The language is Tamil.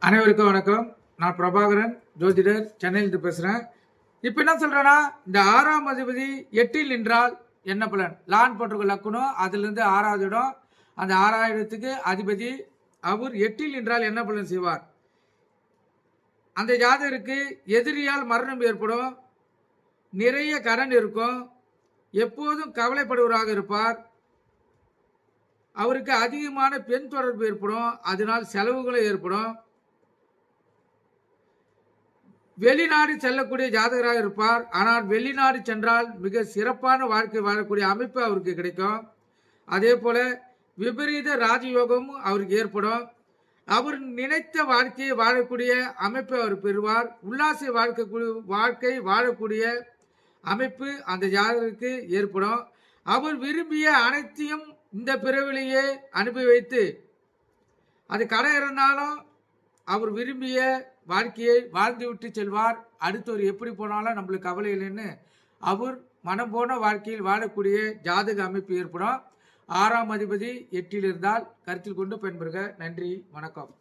அனைவருக்கும் வணக்கம். நான் பிரபாகரன், ஜோதிடர், சென்னையிலிருந்து பேசுகிறேன். இப்போ என்ன சொல்கிறேன்னா, இந்த 6ஆம் அதிபதி 8இல் நின்றால் என்ன பலன்? லான் போட்டிருக்க லக்கணம், அதுலேருந்து 6வது இடம், அந்த 6ஆம் இடத்துக்கு அதிபதி அவர் 8இல் நின்றால் என்ன பலன் செய்வார்? அந்த ஜாதகருக்கு எதிரியால் மரணம் ஏற்படும், நிறைய கடன் இருக்கும், எப்போதும் கவலைப்படுவராக இருப்பார், அவருக்கு அதிகமான பெண் தொடர்பு ஏற்படும், அதனால் செலவுகளும் ஏற்படும், வெளிநாடு செல்லக்கூடிய ஜாதகராக இருப்பார். ஆனால் வெளிநாடு சென்றால் மிக சிறப்பான வாழ்க்கை வாழக்கூடிய அமைப்பு அவருக்கு கிடைக்கும். அதே போல விபரீத ராஜயோகமும் அவருக்கு ஏற்படும். அவர் நினைத்த வாழ்க்கையை வாழக்கூடிய அமைப்பை அவர் பெறுவார். உல்லாச வாழ்க்கை வாழக்கூடிய அமைப்பு அந்த ஜாதகருக்கு ஏற்படும். அவர் விரும்பிய அனைத்தையும் இந்த பிறவிலேயே அனுபவித்து அது கடை இருந்தாலும் அவர் விரும்பிய வாழ்க்கையை வாழ்ந்து விட்டு செல்வார். அடுத்தவர் எப்படி போனாலும் நம்மளுக்கு கவலை இல்லைன்னு அவர் மனம் போன வாழ்க்கையில் வாழக்கூடிய ஜாதக அமைப்பு ஏற்படும். 6ஆம் அதிபதி 8இல் இருந்தால் கருத்தில் கொண்டு பயன்பெறுக. நன்றி, வணக்கம்.